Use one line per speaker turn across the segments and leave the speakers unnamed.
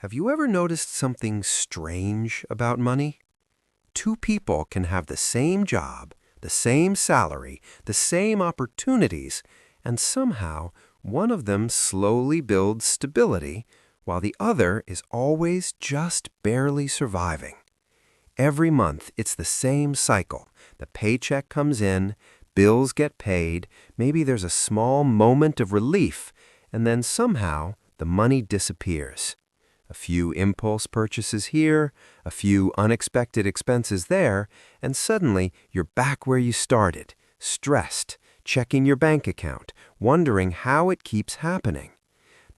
Have you ever noticed something strange about money? Two people can have the same job, the same salary, the same opportunities, and somehow one of them slowly builds stability while the other is always just barely surviving. Every month, it's the same cycle. The paycheck comes in, bills get paid, maybe there's a small moment of relief, and then somehow the money disappears. A few impulse purchases here, a few unexpected expenses there, and suddenly you're back where you started, stressed, checking your bank account, wondering how it keeps happening.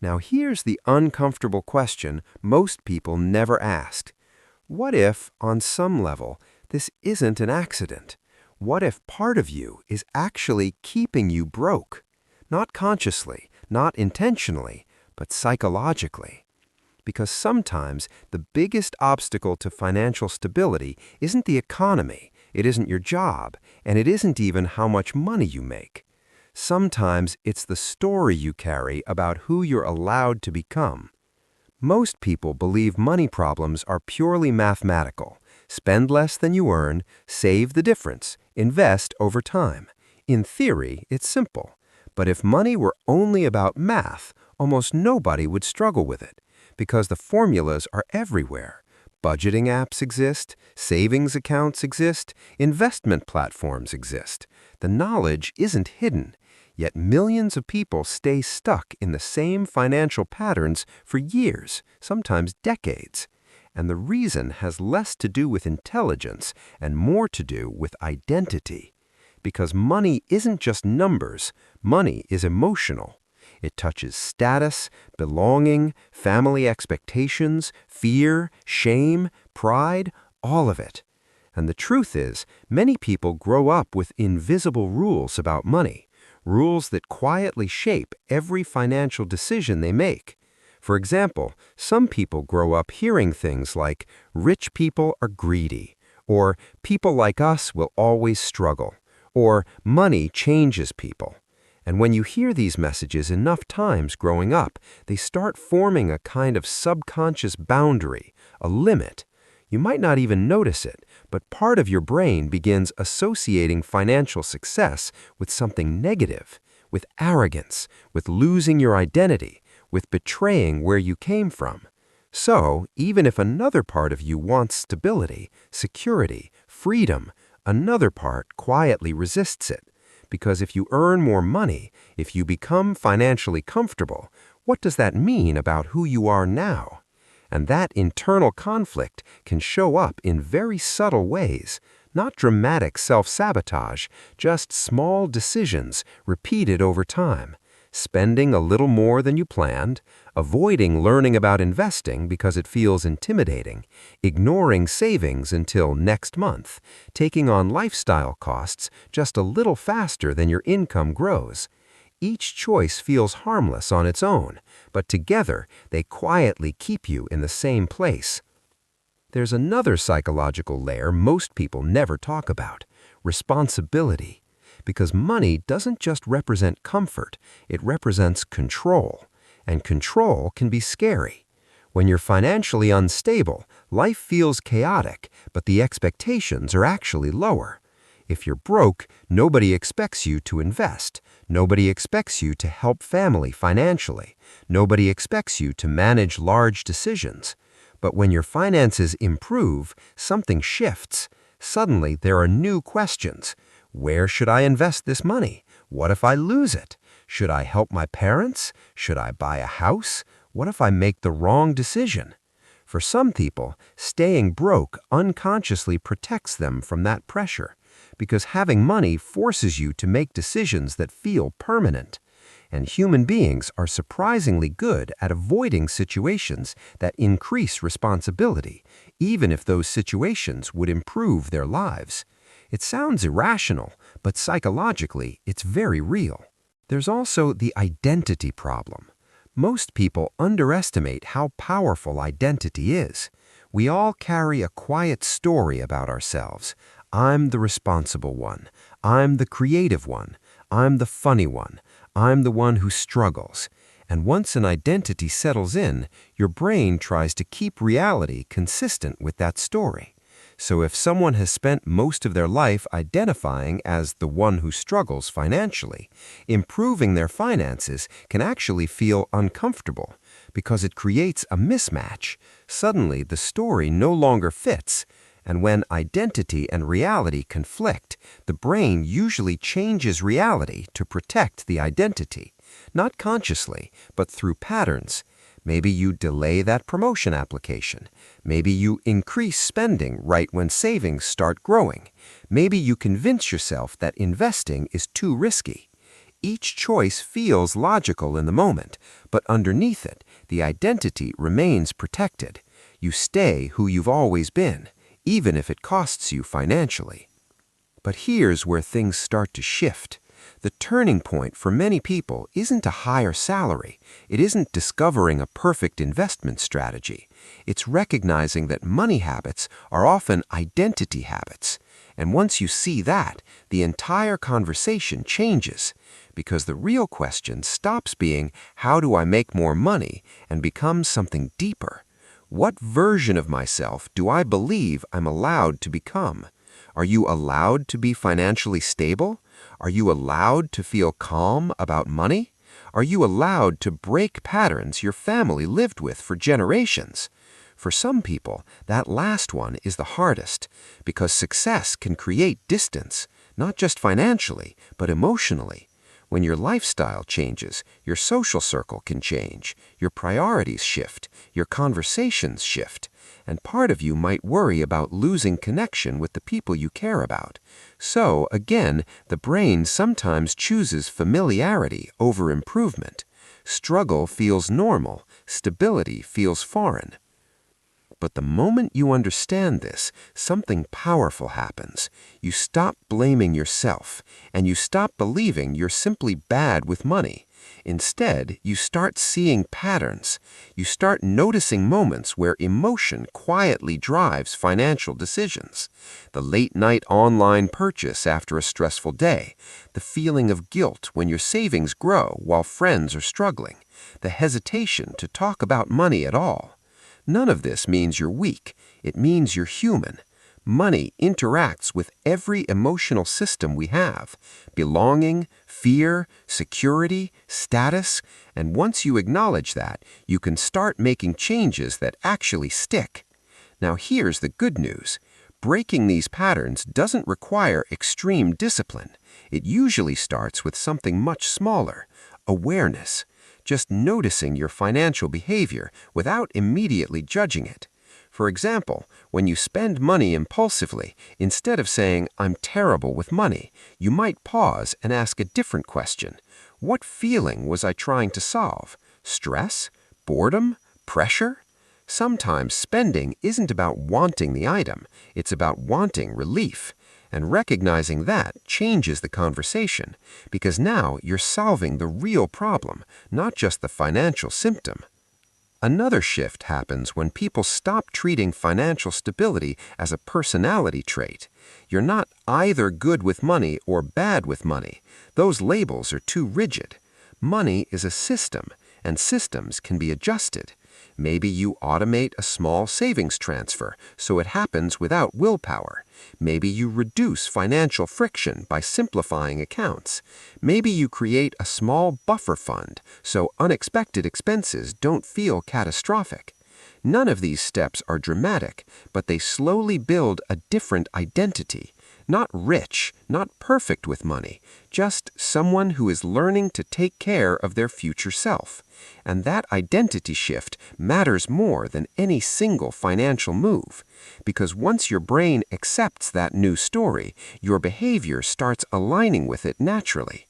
Now here's the uncomfortable question most people never ask. What if, on some level, this isn't an accident? What if part of you is actually keeping you broke? Not consciously, not intentionally, but psychologically. Because sometimes the biggest obstacle to financial stability isn't the economy, it isn't your job, and it isn't even how much money you make. Sometimes it's the story you carry about who you're allowed to become. Most people believe money problems are purely mathematical. Spend less than you earn, save the difference, invest over time. In theory, it's simple. But if money were only about math, almost nobody would struggle with it, because the formulas are everywhere. Budgeting apps exist, savings accounts exist, investment platforms exist. The knowledge isn't hidden, yet millions of people stay stuck in the same financial patterns for years, sometimes decades. And the reason has less to do with intelligence and more to do with identity. Because money isn't just numbers, money is emotional. It touches status, belonging, family expectations, fear, shame, pride, all of it. And the truth is, many people grow up with invisible rules about money, rules that quietly shape every financial decision they make. For example, some people grow up hearing things like, rich people are greedy, or people like us will always struggle, or money changes people. And when you hear these messages enough times growing up, they start forming a kind of subconscious boundary, a limit. You might not even notice it, but part of your brain begins associating financial success with something negative, with arrogance, with losing your identity, with betraying where you came from. So, even if another part of you wants stability, security, freedom, another part quietly resists it. Because if you earn more money, if you become financially comfortable, what does that mean about who you are now? And that internal conflict can show up in very subtle ways, not dramatic self-sabotage, just small decisions repeated over time. Spending a little more than you planned, avoiding learning about investing because it feels intimidating, ignoring savings until next month, taking on lifestyle costs just a little faster than your income grows. Each choice feels harmless on its own, but together they quietly keep you in the same place. There's another psychological layer most people never talk about: responsibility. Because money doesn't just represent comfort, it represents control. And control can be scary. When you're financially unstable, life feels chaotic, but the expectations are actually lower. If you're broke, nobody expects you to invest. Nobody expects you to help family financially. Nobody expects you to manage large decisions. But when your finances improve, something shifts. Suddenly, there are new questions. Where should I invest this money? What if I lose it? Should I help my parents? Should I buy a house? What if I make the wrong decision? For some people, staying broke unconsciously protects them from that pressure, because having money forces you to make decisions that feel permanent. And human beings are surprisingly good at avoiding situations that increase responsibility, even if those situations would improve their lives. It sounds irrational, but psychologically, it's very real. There's also the identity problem. Most people underestimate how powerful identity is. We all carry a quiet story about ourselves. I'm the responsible one. I'm the creative one. I'm the funny one. I'm the one who struggles. And once an identity settles in, your brain tries to keep reality consistent with that story. So if someone has spent most of their life identifying as the one who struggles financially, improving their finances can actually feel uncomfortable because it creates a mismatch. Suddenly, the story no longer fits. And when identity and reality conflict, the brain usually changes reality to protect the identity, not consciously, but through patterns. Maybe you delay that promotion application. Maybe you increase spending right when savings start growing. Maybe you convince yourself that investing is too risky. Each choice feels logical in the moment, but underneath it, the identity remains protected. You stay who you've always been, even if it costs you financially. But here's where things start to shift. The turning point for many people isn't a higher salary. It isn't discovering a perfect investment strategy. It's recognizing that money habits are often identity habits. And once you see that, the entire conversation changes, because the real question stops being, how do I make more money, and becomes something deeper. What version of myself do I believe I'm allowed to become? Are you allowed to be financially stable? Are you allowed to feel calm about money? Are you allowed to break patterns your family lived with for generations? For some people, that last one is the hardest, because success can create distance, not just financially, but emotionally. When your lifestyle changes, your social circle can change, your priorities shift, your conversations shift, and part of you might worry about losing connection with the people you care about. So, again, the brain sometimes chooses familiarity over improvement. Struggle feels normal, stability feels foreign. But the moment you understand this, something powerful happens. You stop blaming yourself, and you stop believing you're simply bad with money. Instead, you start seeing patterns. You start noticing moments where emotion quietly drives financial decisions. The late-night online purchase after a stressful day, the feeling of guilt when your savings grow while friends are struggling, the hesitation to talk about money at all. None of this means you're weak. It means you're human. Money interacts with every emotional system we have: belonging, fear, security, status. And once you acknowledge that, you can start making changes that actually stick. Now here's the good news. Breaking these patterns doesn't require extreme discipline. It usually starts with something much smaller: awareness. Just noticing your financial behavior without immediately judging it. For example, when you spend money impulsively, instead of saying, "I'm terrible with money," you might pause and ask a different question. What feeling was I trying to solve? Stress? Boredom? Pressure? Sometimes spending isn't about wanting the item, it's about wanting relief. And recognizing that changes the conversation, because now you're solving the real problem, not just the financial symptom. Another shift happens when people stop treating financial stability as a personality trait. You're not either good with money or bad with money. Those labels are too rigid. Money is a system, and systems can be adjusted. Maybe you automate a small savings transfer so it happens without willpower. Maybe you reduce financial friction by simplifying accounts. Maybe you create a small buffer fund so unexpected expenses don't feel catastrophic. None of these steps are dramatic, but they slowly build a different identity. Not rich, not perfect with money, just someone who is learning to take care of their future self. And that identity shift matters more than any single financial move. Because once your brain accepts that new story, your behavior starts aligning with it naturally.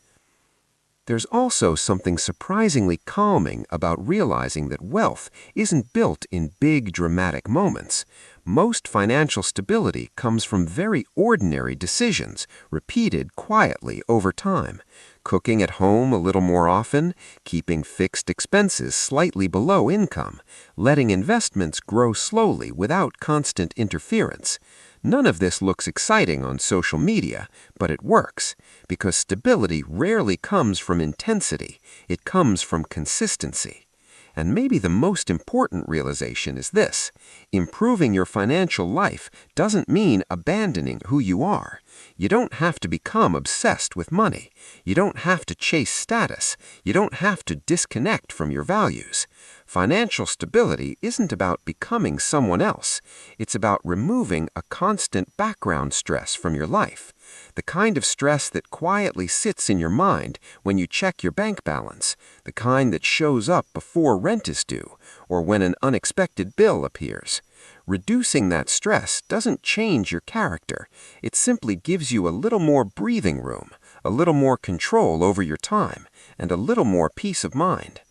There's also something surprisingly calming about realizing that wealth isn't built in big, dramatic moments. Most financial stability comes from very ordinary decisions, repeated quietly over time. Cooking at home a little more often, keeping fixed expenses slightly below income, letting investments grow slowly without constant interference. None of this looks exciting on social media, but it works, because stability rarely comes from intensity, it comes from consistency. And maybe the most important realization is this: improving your financial life doesn't mean abandoning who you are. You don't have to become obsessed with money. You don't have to chase status. You don't have to disconnect from your values. Financial stability isn't about becoming someone else. It's about removing a constant background stress from your life. The kind of stress that quietly sits in your mind when you check your bank balance, the kind that shows up before rent is due, or when an unexpected bill appears. Reducing that stress doesn't change your character. It simply gives you a little more breathing room, a little more control over your time, and a little more peace of mind.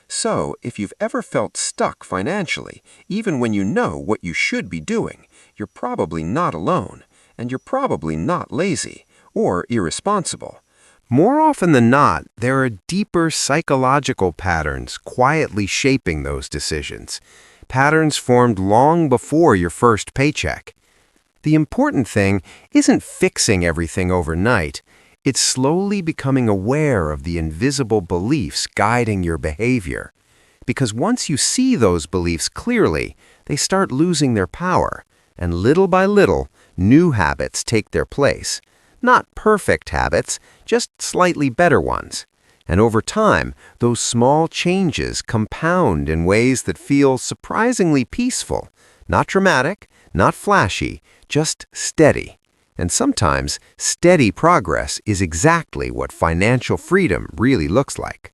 So, if you've ever felt stuck financially, even when you know what you should be doing, you're probably not alone, and you're probably not lazy or irresponsible. More often than not, there are deeper psychological patterns quietly shaping those decisions, patterns formed long before your first paycheck. The important thing isn't fixing everything overnight. It's slowly becoming aware of the invisible beliefs guiding your behavior. Because once you see those beliefs clearly, they start losing their power, and little by little, new habits take their place. Not perfect habits, just slightly better ones. And over time, those small changes compound in ways that feel surprisingly peaceful. Not dramatic, not flashy, just steady. And sometimes, steady progress is exactly what financial freedom really looks like.